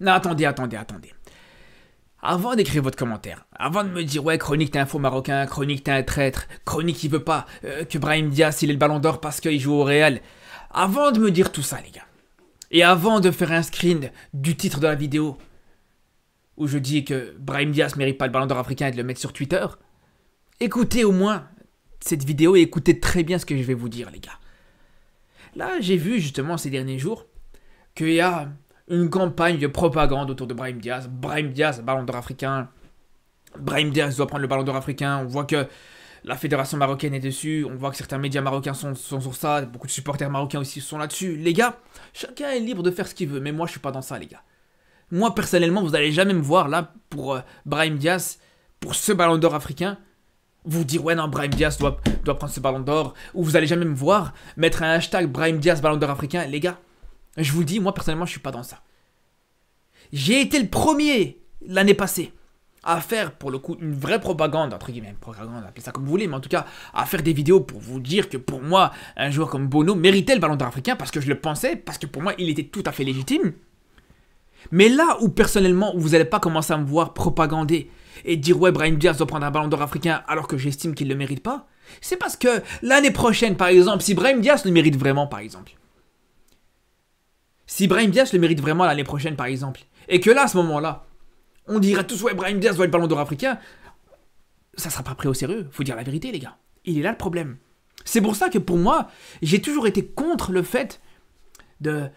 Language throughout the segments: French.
Non, attendez. Avant d'écrire votre commentaire, avant de me dire ouais, Chronique t'es un faux marocain, Chronique t'es un traître, Chronique il veut pas que Brahim Diaz il ait le ballon d'or parce qu'il joue au Real, avant de me dire tout ça les gars, et avant de faire un screen du titre de la vidéo où je dis que Brahim Diaz mérite pas le ballon d'or africain et de le mettre sur Twitter, écoutez au moins cette vidéo et écoutez très bien ce que je vais vous dire les gars. Là j'ai vu justement ces derniers jours qu'il y a une campagne de propagande autour de Brahim Diaz. Brahim Diaz, ballon d'or africain. Brahim Diaz doit prendre le ballon d'or africain. On voit que la fédération marocaine est dessus. On voit que certains médias marocains sont sur ça. Beaucoup de supporters marocains aussi sont là-dessus. Les gars, chacun est libre de faire ce qu'il veut. Mais moi, je suis pas dans ça, les gars. Moi, personnellement, vous allez jamais me voir là pour Brahim Diaz, pour ce ballon d'or africain. Vous dire, ouais, non, Brahim Diaz doit prendre ce ballon d'or. Ou vous allez jamais me voir mettre un hashtag Brahim Diaz, ballon d'or africain. Les gars, je vous le dis, moi personnellement, je suis pas dans ça. J'ai été le premier l'année passée à faire pour le coup une vraie propagande, entre guillemets, propagande, appelez ça comme vous voulez, mais en tout cas à faire des vidéos pour vous dire que pour moi, un joueur comme Bono méritait le ballon d'or africain parce que je le pensais, parce que pour moi il était tout à fait légitime. Mais là où personnellement vous n'allez pas commencer à me voir propagander et dire ouais Brahim Diaz doit prendre un ballon d'or africain alors que j'estime qu'il ne le mérite pas, c'est parce que l'année prochaine par exemple, si Brahim Diaz le mérite vraiment par exemple, si Brahim Diaz le mérite vraiment l'année prochaine par exemple, et que là à ce moment-là, on dirait tous ouais Brahim Diaz doit être ballon d'or africain, ça sera pas pris au sérieux, faut dire la vérité les gars. Il est là le problème. C'est pour ça que pour moi, j'ai toujours été contre le fait de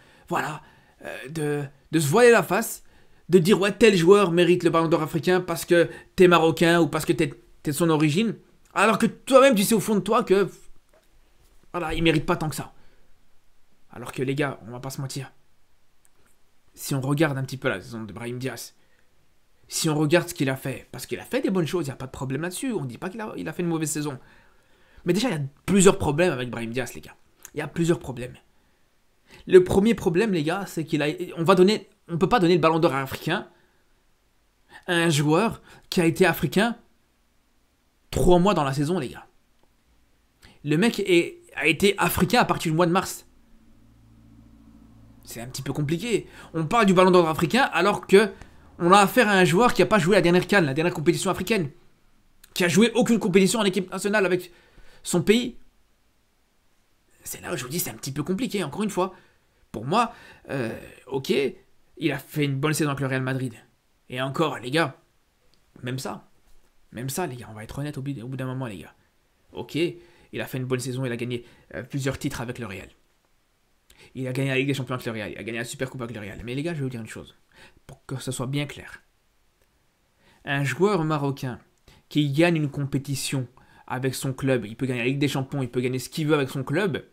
se voiler la face, de dire ouais tel joueur mérite le ballon d'or africain parce que t'es marocain ou parce que t'es de son origine, alors que toi-même tu sais au fond de toi que voilà, il mérite pas tant que ça. Alors que les gars, on va pas se mentir. Si on regarde un petit peu la saison de Brahim Diaz, si on regarde ce qu'il a fait, parce qu'il a fait des bonnes choses, il n'y a pas de problème là-dessus, on ne dit pas qu'il a fait une mauvaise saison. Mais déjà, il y a plusieurs problèmes avec Brahim Diaz, les gars. Il y a plusieurs problèmes. Le premier problème, les gars, c'est on ne peut pas donner le ballon d'or africain à un joueur qui a été africain 3 mois dans la saison, les gars. Le mec a été africain à partir du mois de mars. C'est un petit peu compliqué. On parle du ballon d'or africain alors que on a affaire à un joueur qui n'a pas joué la dernière CAN, la dernière compétition africaine. Qui a joué aucune compétition en équipe nationale avec son pays. C'est là où je vous dis c'est un petit peu compliqué, encore une fois. Pour moi, ok, il a fait une bonne saison avec le Real Madrid. Et encore, les gars, même ça, les gars, on va être honnête au bout d'un moment, les gars. Ok, il a fait une bonne saison, il a gagné plusieurs titres avec le Real. Il a gagné la Ligue des Champions avec le Real, il a gagné la Super Coupe avec le Real. Mais les gars, je vais vous dire une chose, pour que ce soit bien clair. Un joueur marocain qui gagne une compétition avec son club, il peut gagner la Ligue des Champions, il peut gagner ce qu'il veut avec son club.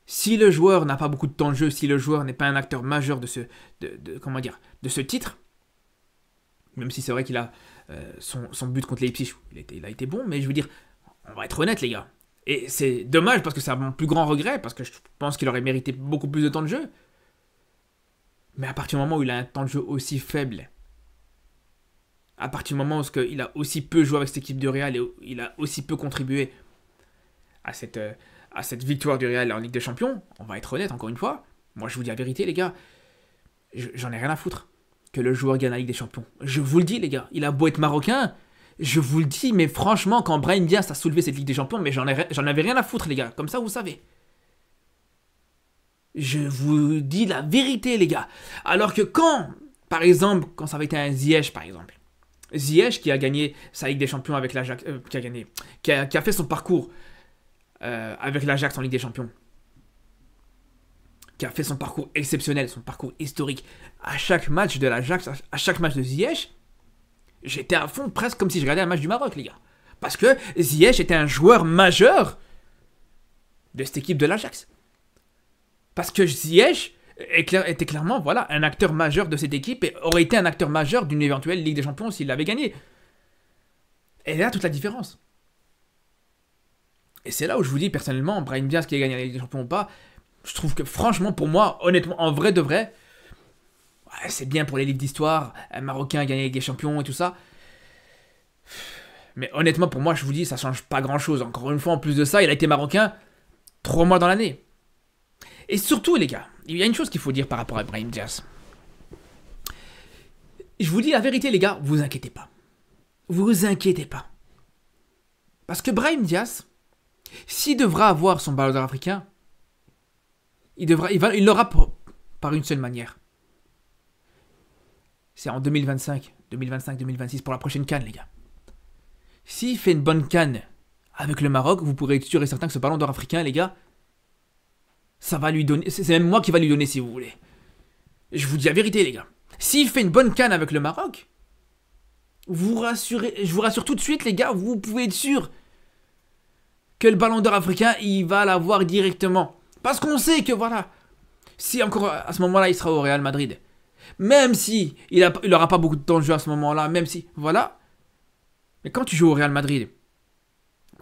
Si le joueur n'a pas beaucoup de temps de jeu, si le joueur n'est pas un acteur majeur de ce titre, même si c'est vrai qu'il a son but contre Leipzig, il a été bon, mais je veux dire, on va être honnête les gars. Et c'est dommage parce que c'est mon plus grand regret, parce que je pense qu'il aurait mérité beaucoup plus de temps de jeu. Mais à partir du moment où il a un temps de jeu aussi faible, à partir du moment où il a aussi peu joué avec cette équipe de Real et où il a aussi peu contribué à cette victoire du Real en Ligue des Champions, on va être honnête encore une fois, moi je vous dis la vérité les gars, j'en ai rien à foutre que le joueur gagne la Ligue des Champions. Je vous le dis les gars, il a beau être marocain, je vous le dis, mais franchement, quand Brahim Diaz a soulevé cette Ligue des Champions, mais j'en avais rien à foutre, les gars. Comme ça, vous savez. Je vous dis la vérité, les gars. Alors que quand, par exemple, quand ça avait été un Ziyech, par exemple. Ziyech qui a gagné sa Ligue des Champions avec l'Ajax, qui a fait son parcours avec l'Ajax en Ligue des Champions. Qui a fait son parcours exceptionnel, son parcours historique. À chaque match de l'Ajax, à chaque match de Ziyech, j'étais à fond presque comme si je regardais un match du Maroc, les gars. Parce que Ziyech était un joueur majeur de cette équipe de l'Ajax. Parce que Ziyech était clairement voilà, un acteur majeur de cette équipe et aurait été un acteur majeur d'une éventuelle Ligue des Champions s'il l'avait gagné. Et là, toute la différence. Et c'est là où je vous dis, personnellement, Brahim Diaz qui a gagné la Ligue des Champions ou pas, je trouve que franchement, pour moi, honnêtement, en vrai de vrai, ouais, c'est bien pour les livres d'histoire, un Marocain a gagné la Ligue des Champions et tout ça. Mais honnêtement, pour moi, je vous dis, ça change pas grand-chose. Encore une fois, en plus de ça, il a été Marocain 3 mois dans l'année. Et surtout, les gars, il y a une chose qu'il faut dire par rapport à Brahim Diaz. je vous dis la vérité, les gars, vous inquiétez pas. Vous inquiétez pas. Parce que Brahim Diaz, s'il devra avoir son ballon d'or africain, il l'aura par une seule manière. C'est en 2025, 2026 pour la prochaine CAN, les gars. S'il fait une bonne CAN avec le Maroc, vous pourrez être sûr et certain que ce ballon d'or africain, les gars, ça va lui donner. C'est même moi qui va lui donner si vous voulez. Je vous dis la vérité, les gars. S'il fait une bonne CAN avec le Maroc, je vous rassure tout de suite, les gars, vous pouvez être sûr que le ballon d'or africain, il va l'avoir directement. Parce qu'on sait que voilà, si encore à ce moment-là, il sera au Real Madrid, même si il n'aura pas beaucoup de temps de jeu à ce moment-là, même si, voilà. Mais quand tu joues au Real Madrid,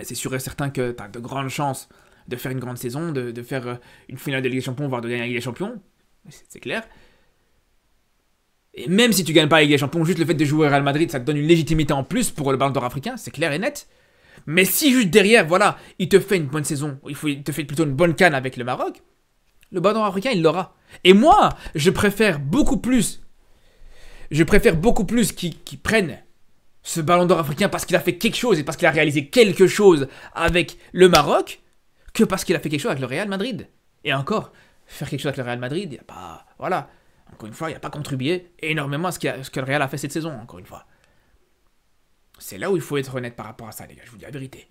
c'est sûr et certain que tu as de grandes chances de faire une grande saison, de faire une finale de Ligue des Champions, voire de gagner la Ligue des Champions. C'est clair. Et même si tu gagnes pas la Ligue des Champions, juste le fait de jouer au Real Madrid, ça te donne une légitimité en plus pour le ballon d'or africain, c'est clair et net. Mais si juste derrière, voilà, il te fait une bonne saison, il te fait plutôt une bonne CAN avec le Maroc, le ballon d'or africain, il l'aura. Et moi, je préfère beaucoup plus qu'ils prennent ce ballon d'or africain parce qu'il a fait quelque chose et parce qu'il a réalisé quelque chose avec le Maroc que parce qu'il a fait quelque chose avec le Real Madrid. Et encore, faire quelque chose avec le Real Madrid, il n'y a pas... Voilà. Encore une fois, il n'y a pas contribué énormément à ce que le Real a fait cette saison, encore une fois. C'est là où il faut être honnête par rapport à ça, les gars, je vous dis la vérité.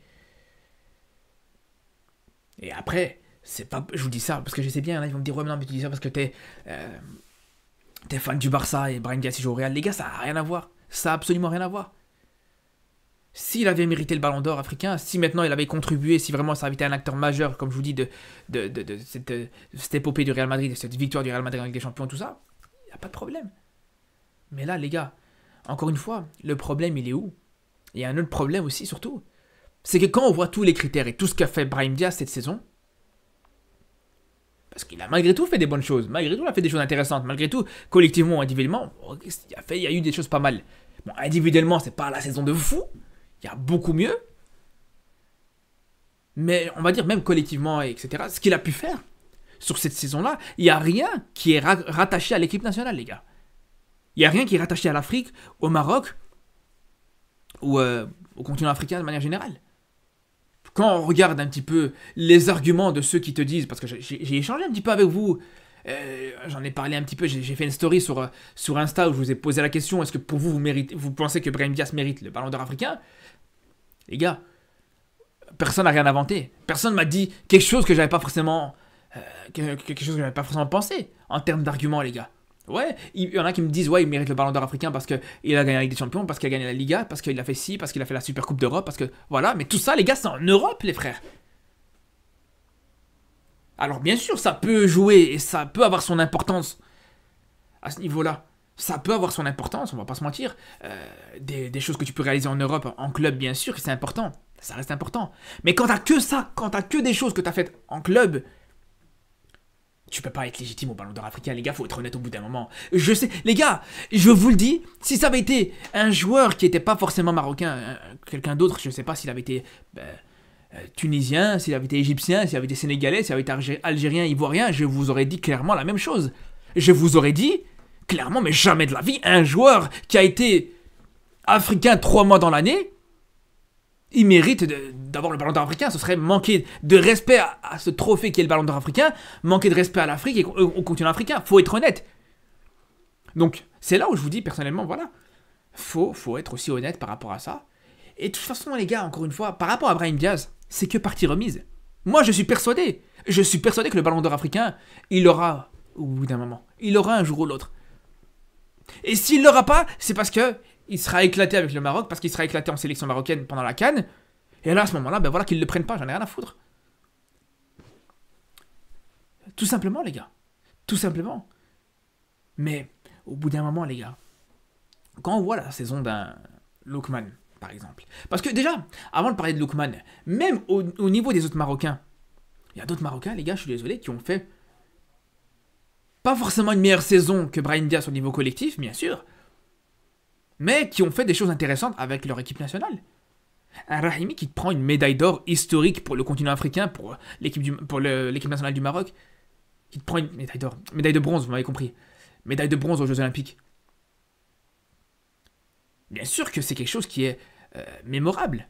Et après, c'est pas... Je vous dis ça parce que je sais bien, là, ils vont me dire, ouais, mais non, mais tu dis ça parce que t'es fan du Barça et Brahim Diaz joue au Real. Les gars, ça n'a rien à voir. Ça n'a absolument rien à voir. S'il avait mérité le ballon d'or africain, si maintenant il avait contribué, si vraiment ça avait été un acteur majeur, comme je vous dis, de cette épopée du Real Madrid, de cette victoire du Real Madrid en Ligue des Champions, tout ça, il n'y a pas de problème. Mais là, les gars, encore une fois, le problème, il est où? Il y a un autre problème aussi, surtout, c'est que quand on voit tous les critères et tout ce qu'a fait Brahim Diaz cette saison, parce qu'il a malgré tout fait des bonnes choses, malgré tout il a fait des choses intéressantes, malgré tout, collectivement ou individuellement, il y a eu des choses pas mal. Bon, individuellement, c'est pas la saison de fou, il y a beaucoup mieux. Mais on va dire même collectivement, etc., ce qu'il a pu faire sur cette saison-là, il n'y a rien qui est rattaché à l'équipe nationale, les gars. Il n'y a rien qui est rattaché à l'Afrique, au Maroc, ou au continent africain de manière générale. Quand on regarde un petit peu les arguments de ceux qui te disent, parce que j'ai échangé un petit peu avec vous, j'en ai parlé un petit peu, j'ai fait une story sur Insta où je vous ai posé la question, est-ce que pour vous, vous pensez que Brahim Diaz mérite le ballon d'or africain? Les gars, personne n'a rien inventé. Personne m'a dit quelque chose que j'avais pas forcément pensé en termes d'arguments, les gars. Ouais, il y en a qui me disent ouais, il mérite le ballon d'or africain parce qu'il a gagné la Ligue des Champions, parce qu'il a gagné la Liga, parce qu'il a fait ci, parce qu'il a fait la Super Coupe d'Europe, parce que voilà, mais tout ça, les gars, c'est en Europe, les frères. Alors bien sûr, ça peut jouer et ça peut avoir son importance à ce niveau-là. Ça peut avoir son importance, on va pas se mentir. Des choses que tu peux réaliser en Europe, en club, bien sûr, c'est important. Ça reste important. Mais quand t'as que ça, quand t'as que des choses que t'as faites en club, tu peux pas être légitime au ballon d'or africain, les gars, faut être honnête au bout d'un moment. Je sais, les gars, je vous le dis, si ça avait été un joueur qui était pas forcément marocain, quelqu'un d'autre, je sais pas s'il avait été tunisien, s'il avait été égyptien, s'il avait été sénégalais, s'il avait été algérien, ivoirien, je vous aurais dit clairement la même chose. Je vous aurais dit... Clairement, mais jamais de la vie, un joueur qui a été africain 3 mois dans l'année, il mérite d'avoir le ballon d'or africain. Ce serait manquer de respect à ce trophée qui est le ballon d'or africain, manquer de respect à l'Afrique et au continent africain. Faut être honnête. Donc, c'est là où je vous dis personnellement, voilà, faut être aussi honnête par rapport à ça. Et de toute façon, les gars, encore une fois, par rapport à Brahim Diaz, c'est que partie remise. Moi, je suis persuadé que le ballon d'or africain, il l'aura au bout d'un moment. Il l'aura un jour ou l'autre. Et s'il l'aura pas, c'est parce que il sera éclaté avec le Maroc, parce qu'il sera éclaté en sélection marocaine pendant la CAN. Et là, à ce moment-là, ben voilà, qu'ils le prennent pas, j'en ai rien à foutre. Tout simplement, les gars. Tout simplement. Mais, au bout d'un moment, les gars, quand on voit la saison d'un Lookman, par exemple. Parce que déjà, avant de parler de Lookman, même au niveau des autres Marocains, il y a d'autres Marocains, les gars, je suis désolé, qui ont fait pas forcément une meilleure saison que Brahim Diaz au niveau collectif, bien sûr, mais qui ont fait des choses intéressantes avec leur équipe nationale. Un Rahimi qui prend une médaille d'or historique pour le continent africain, pour l'équipe nationale du Maroc, qui te prend une médaille d'or, médaille de bronze, vous m'avez compris, médaille de bronze aux Jeux Olympiques. Bien sûr que c'est quelque chose qui est mémorable.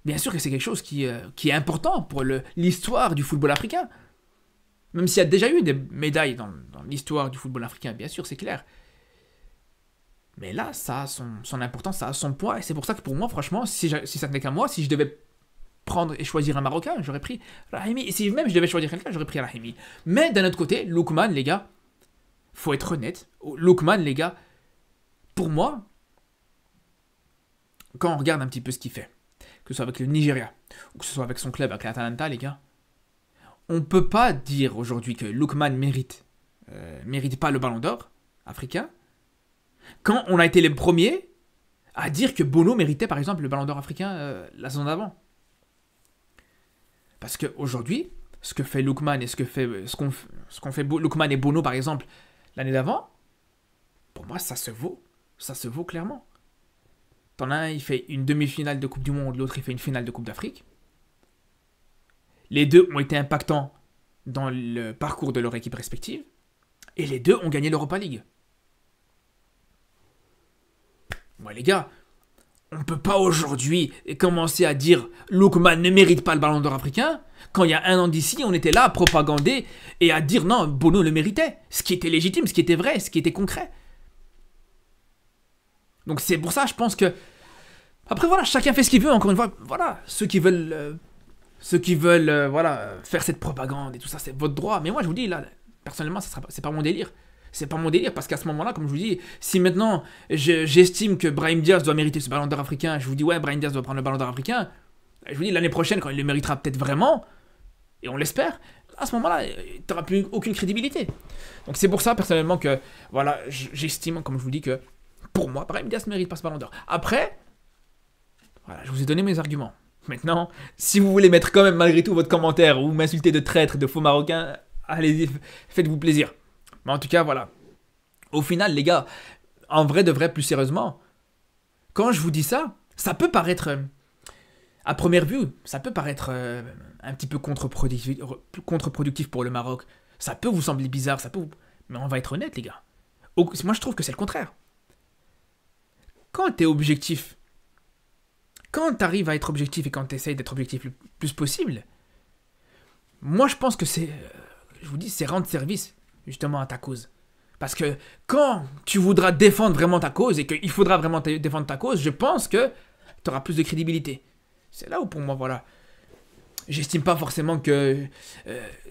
Bien sûr que c'est quelque chose qui est important pour l'histoire du football africain. Même s'il y a déjà eu des médailles dans l'histoire du football africain, bien sûr, c'est clair. Mais là, ça a son importance, ça a son poids. Et c'est pour ça que pour moi, franchement, si ça tenait qu'à moi, si je devais prendre et choisir un Marocain, j'aurais pris Rahimi. Et si même je devais choisir quelqu'un, j'aurais pris Rahimi. Mais d'un autre côté, Lookman, les gars, faut être honnête. Lookman, les gars, pour moi, quand on regarde un petit peu ce qu'il fait, que ce soit avec le Nigeria, ou que ce soit avec son club, avec l'Atalanta, les gars, on peut pas dire aujourd'hui que Lookman mérite pas le ballon d'or africain, quand on a été les premiers à dire que Bono méritait par exemple le ballon d'or africain la saison d'avant. Parce qu'aujourd'hui, ce que fait Lookman et ce qu'on fait Lookman et Bono par exemple l'année d'avant, pour moi ça se vaut clairement. T'en as un, il fait une demi-finale de Coupe du Monde, l'autre il fait une finale de Coupe d'Afrique. Les deux ont été impactants dans le parcours de leur équipe respective. Et les deux ont gagné l'Europa League. Moi les gars, on peut pas aujourd'hui commencer à dire Lookman ne mérite pas le ballon d'or africain, quand il y a un an d'ici, on était là à propagander et à dire non, Bono le méritait. Ce qui était légitime, ce qui était vrai, ce qui était concret. Donc c'est pour ça, je pense que... Après voilà, chacun fait ce qu'il veut, encore une fois. Voilà, ceux qui veulent faire cette propagande et tout ça, c'est votre droit. Mais moi, je vous dis, là, personnellement, c'est pas mon délire. C'est pas mon délire, parce qu'à ce moment-là, comme je vous dis, si maintenant, j'estime que Brahim Diaz doit mériter ce ballon d'or africain, je vous dis, ouais, Brahim Diaz doit prendre le ballon d'or africain, je vous dis, l'année prochaine, quand il le méritera peut-être vraiment, et on l'espère, à ce moment-là, tu n'auras plus aucune crédibilité. Donc c'est pour ça, personnellement, que, voilà, j'estime, comme je vous dis, que, pour moi, Brahim Diaz ne mérite pas ce ballon d'or. Après, voilà, je vous ai donné mes arguments. Maintenant, si vous voulez mettre quand même malgré tout votre commentaire ou m'insulter de traître, de faux marocain, allez-y, faites-vous plaisir. Mais en tout cas, voilà. Au final, les gars, en vrai de vrai, plus sérieusement, quand je vous dis ça, ça peut paraître, à première vue, ça peut paraître un petit peu contre-productif pour le Maroc. Ça peut vous sembler bizarre, mais on va être honnête, les gars. Moi, je trouve que c'est le contraire. Quand t'es objectif, quand t'arrives à être objectif et quand t'essayes d'être objectif le plus possible, moi, je pense que je vous dis, c'est rendre service justement à ta cause. Parce que quand tu voudras défendre vraiment ta cause et qu'il faudra vraiment défendre ta cause, je pense que tu auras plus de crédibilité. C'est là où pour moi, voilà, j'estime pas forcément que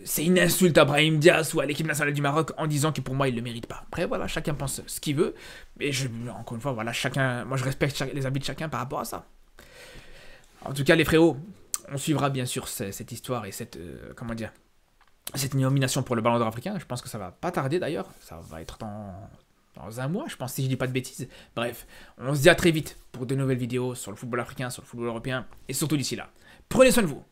c'est une insulte à Brahim Diaz ou à l'équipe nationale du Maroc en disant que pour moi, il le mérite pas. Après, voilà, chacun pense ce qu'il veut. Et encore une fois, voilà, moi je respecte les avis de chacun par rapport à ça. En tout cas, les frérots, on suivra bien sûr cette histoire et cette nomination pour le Ballon d'Or africain. Je pense que ça va pas tarder d'ailleurs. Ça va être dans un mois, je pense, si je dis pas de bêtises. Bref, on se dit à très vite pour de nouvelles vidéos sur le football africain, sur le football européen, et surtout d'ici là. Prenez soin de vous.